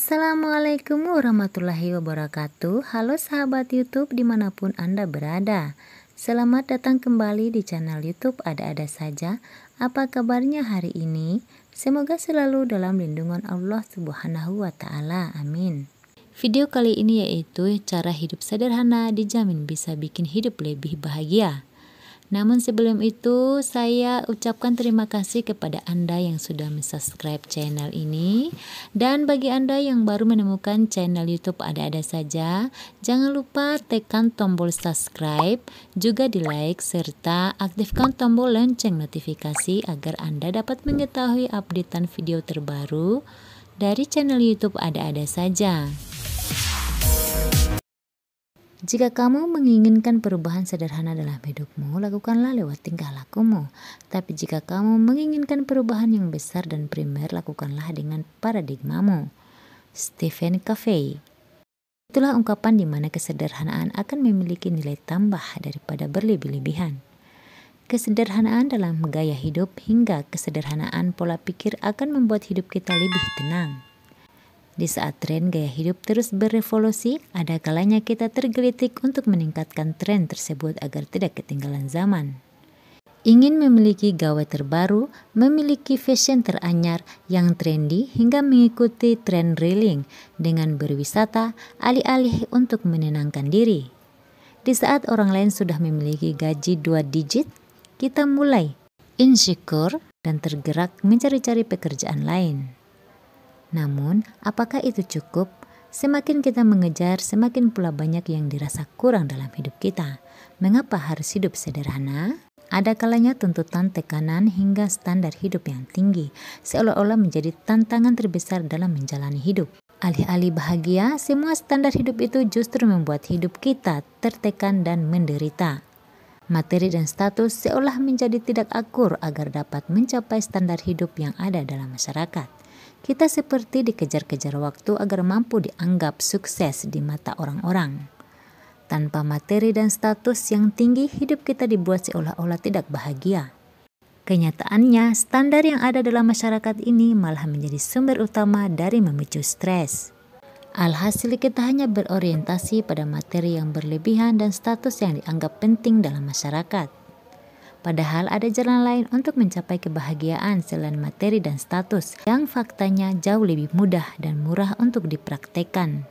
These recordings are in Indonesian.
Assalamualaikum warahmatullahi wabarakatuh. Halo sahabat YouTube dimanapun Anda berada. Selamat datang kembali di channel YouTube Ada-Ada Saja. Apa kabarnya hari ini? Semoga selalu dalam lindungan Allah Subhanahu wa Ta'ala. Amin. Video kali ini yaitu cara hidup sederhana dijamin bisa bikin hidup lebih bahagia. Namun sebelum itu saya ucapkan terima kasih kepada Anda yang sudah subscribe channel ini. Dan bagi Anda yang baru menemukan channel YouTube Ada-Ada Saja, jangan lupa tekan tombol subscribe, juga di like serta aktifkan tombol lonceng notifikasi agar Anda dapat mengetahui updatean video terbaru dari channel YouTube Ada-Ada Saja. Jika kamu menginginkan perubahan sederhana dalam hidupmu, lakukanlah lewat tingkah lakumu. Tapi jika kamu menginginkan perubahan yang besar dan primer, lakukanlah dengan paradigmamu. Stephen Covey. Itulah ungkapan di mana kesederhanaan akan memiliki nilai tambah daripada berlebih-lebihan. Kesederhanaan dalam gaya hidup hingga kesederhanaan pola pikir akan membuat hidup kita lebih tenang. Di saat tren gaya hidup terus berevolusi, ada kalanya kita tergelitik untuk meningkatkan tren tersebut agar tidak ketinggalan zaman. Ingin memiliki gawai terbaru, memiliki fashion teranyar yang trendy hingga mengikuti tren reeling dengan berwisata, alih-alih untuk menenangkan diri. Di saat orang lain sudah memiliki gaji 2 digit, kita mulai insecure dan tergerak mencari-cari pekerjaan lain. Namun, apakah itu cukup? Semakin kita mengejar, semakin pula banyak yang dirasa kurang dalam hidup kita. Mengapa harus hidup sederhana? Ada kalanya tuntutan tekanan hingga standar hidup yang tinggi, seolah-olah menjadi tantangan terbesar dalam menjalani hidup. Alih-alih bahagia, semua standar hidup itu justru membuat hidup kita tertekan dan menderita. Materi dan status seolah menjadi tidak akur agar dapat mencapai standar hidup yang ada dalam masyarakat. Kita seperti dikejar-kejar waktu agar mampu dianggap sukses di mata orang-orang. Tanpa materi dan status yang tinggi, hidup kita dibuat seolah-olah tidak bahagia. Kenyataannya, standar yang ada dalam masyarakat ini malah menjadi sumber utama dari memicu stres. Alhasil kita hanya berorientasi pada materi yang berlebihan dan status yang dianggap penting dalam masyarakat. Padahal ada jalan lain untuk mencapai kebahagiaan selain materi dan status yang faktanya jauh lebih mudah dan murah untuk dipraktekkan.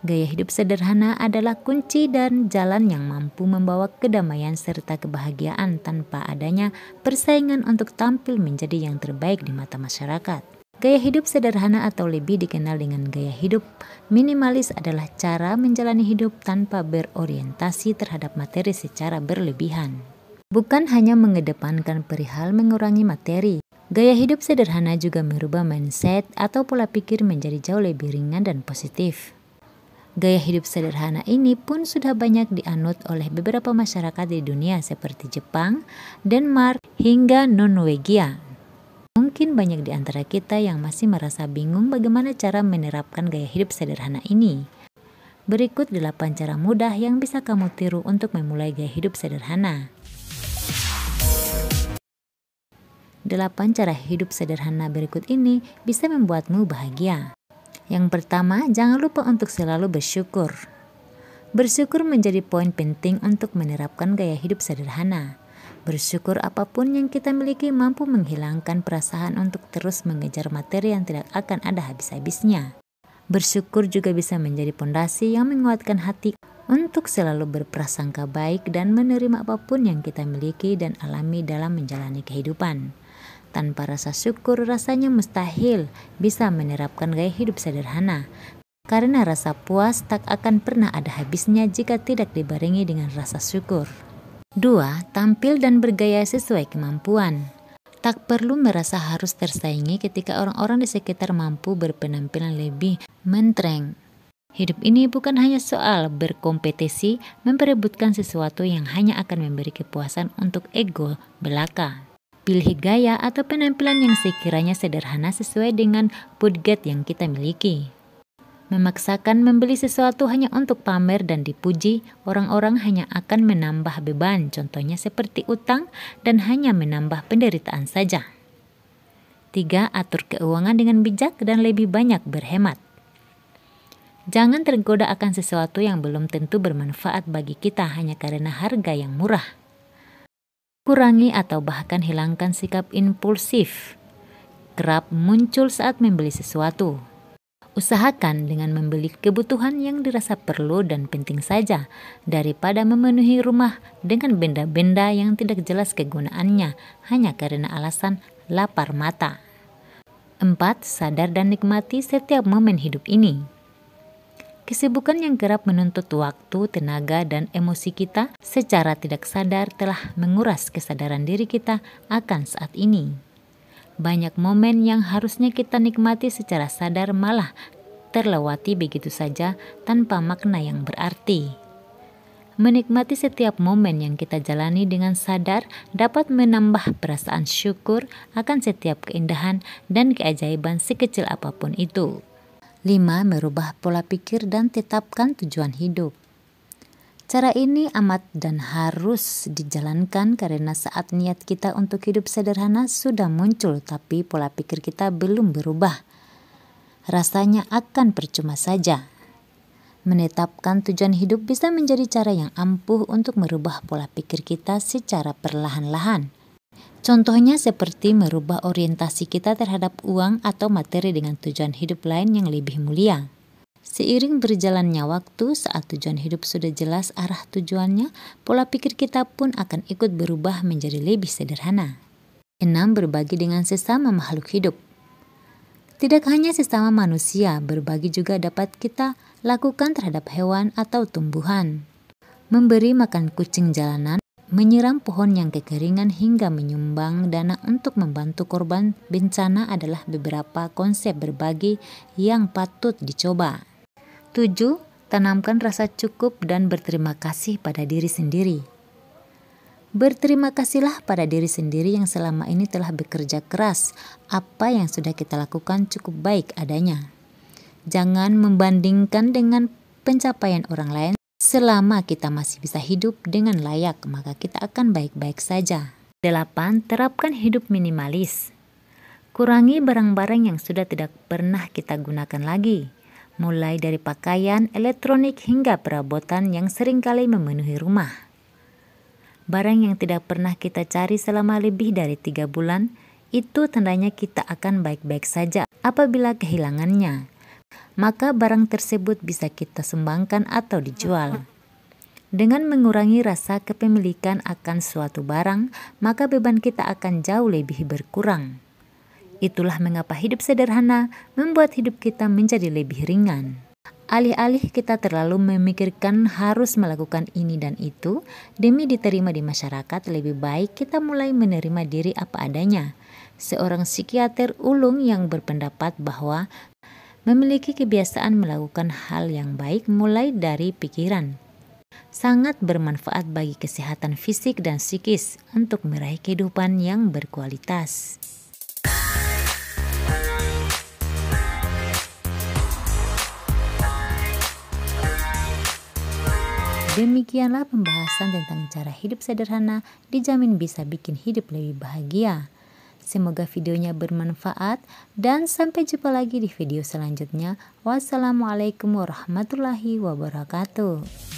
Gaya hidup sederhana adalah kunci dan jalan yang mampu membawa kedamaian serta kebahagiaan tanpa adanya persaingan untuk tampil menjadi yang terbaik di mata masyarakat. Gaya hidup sederhana atau lebih dikenal dengan gaya hidup minimalis adalah cara menjalani hidup tanpa berorientasi terhadap materi secara berlebihan. Bukan hanya mengedepankan perihal mengurangi materi, gaya hidup sederhana juga merubah mindset atau pola pikir menjadi jauh lebih ringan dan positif. Gaya hidup sederhana ini pun sudah banyak dianut oleh beberapa masyarakat di dunia seperti Jepang, Denmark, hingga Norwegia. Mungkin banyak di antara kita yang masih merasa bingung bagaimana cara menerapkan gaya hidup sederhana ini. Berikut 8 cara mudah yang bisa kamu tiru untuk memulai gaya hidup sederhana. 8 cara hidup sederhana berikut ini bisa membuatmu bahagia. Yang pertama, jangan lupa untuk selalu bersyukur. Bersyukur menjadi poin penting untuk menerapkan gaya hidup sederhana. Bersyukur apapun yang kita miliki mampu menghilangkan perasaan untuk terus mengejar materi yang tidak akan ada habis-habisnya. Bersyukur juga bisa menjadi pondasi yang menguatkan hati untuk selalu berprasangka baik dan menerima apapun yang kita miliki dan alami dalam menjalani kehidupan. Tanpa rasa syukur, rasanya mustahil bisa menerapkan gaya hidup sederhana. Karena rasa puas tak akan pernah ada habisnya jika tidak dibarengi dengan rasa syukur. 2. Tampil dan bergaya sesuai kemampuan. Tak perlu merasa harus tersaingi ketika orang-orang di sekitar mampu berpenampilan lebih mentereng. Hidup ini bukan hanya soal berkompetisi, memperebutkan sesuatu yang hanya akan memberi kepuasan untuk ego belaka. Pilih gaya atau penampilan yang sekiranya sederhana sesuai dengan budget yang kita miliki. Memaksakan membeli sesuatu hanya untuk pamer dan dipuji, orang-orang hanya akan menambah beban, contohnya seperti utang dan hanya menambah penderitaan saja. 3. Atur keuangan dengan bijak dan lebih banyak berhemat. Jangan tergoda akan sesuatu yang belum tentu bermanfaat bagi kita hanya karena harga yang murah. Kurangi atau bahkan hilangkan sikap impulsif. Kerap muncul saat membeli sesuatu. Usahakan dengan membeli kebutuhan yang dirasa perlu dan penting saja daripada memenuhi rumah dengan benda-benda yang tidak jelas kegunaannya hanya karena alasan lapar mata. 4. Sadar dan nikmati setiap momen hidup ini. Kesibukan yang kerap menuntut waktu, tenaga, dan emosi kita secara tidak sadar telah menguras kesadaran diri kita akan saat ini. Banyak momen yang harusnya kita nikmati secara sadar malah terlewati begitu saja tanpa makna yang berarti. Menikmati setiap momen yang kita jalani dengan sadar dapat menambah perasaan syukur akan setiap keindahan dan keajaiban sekecil apapun itu. 5. Merubah pola pikir dan tetapkan tujuan hidup. Cara ini amat dan harus dijalankan karena saat niat kita untuk hidup sederhana sudah muncul tapi pola pikir kita belum berubah. Rasanya akan percuma saja. Menetapkan tujuan hidup bisa menjadi cara yang ampuh untuk merubah pola pikir kita secara perlahan-lahan. Contohnya seperti merubah orientasi kita terhadap uang atau materi dengan tujuan hidup lain yang lebih mulia. Seiring berjalannya waktu, saat tujuan hidup sudah jelas arah tujuannya, pola pikir kita pun akan ikut berubah menjadi lebih sederhana. 6. Berbagi dengan sesama makhluk hidup. Tidak hanya sesama manusia, berbagi juga dapat kita lakukan terhadap hewan atau tumbuhan. Memberi makan kucing jalanan, menyiram pohon yang kekeringan hingga menyumbang dana untuk membantu korban bencana adalah beberapa konsep berbagi yang patut dicoba. 7. Tanamkan rasa cukup dan berterima kasih pada diri sendiri. Berterima kasihlah pada diri sendiri yang selama ini telah bekerja keras. Apa yang sudah kita lakukan cukup baik adanya. Jangan membandingkan dengan pencapaian orang lain. Selama kita masih bisa hidup dengan layak, maka kita akan baik-baik saja. 8. Terapkan hidup minimalis. Kurangi barang-barang yang sudah tidak pernah kita gunakan lagi. Mulai dari pakaian, elektronik, hingga perabotan yang seringkali memenuhi rumah. Barang yang tidak pernah kita cari selama lebih dari 3 bulan, itu tandanya kita akan baik-baik saja apabila kehilangannya. Maka barang tersebut bisa kita sumbangkan atau dijual. Dengan mengurangi rasa kepemilikan akan suatu barang, maka beban kita akan jauh lebih berkurang. Itulah mengapa hidup sederhana membuat hidup kita menjadi lebih ringan. Alih-alih kita terlalu memikirkan harus melakukan ini dan itu demi diterima di masyarakat, lebih baik kita mulai menerima diri apa adanya. Seorang psikiater ulung yang berpendapat bahwa memiliki kebiasaan melakukan hal yang baik mulai dari pikiran sangat bermanfaat bagi kesehatan fisik dan psikis untuk meraih kehidupan yang berkualitas. Demikianlah pembahasan tentang cara hidup sederhana dijamin bisa bikin hidup lebih bahagia. Semoga videonya bermanfaat dan sampai jumpa lagi di video selanjutnya. Wassalamualaikum warahmatullahi wabarakatuh.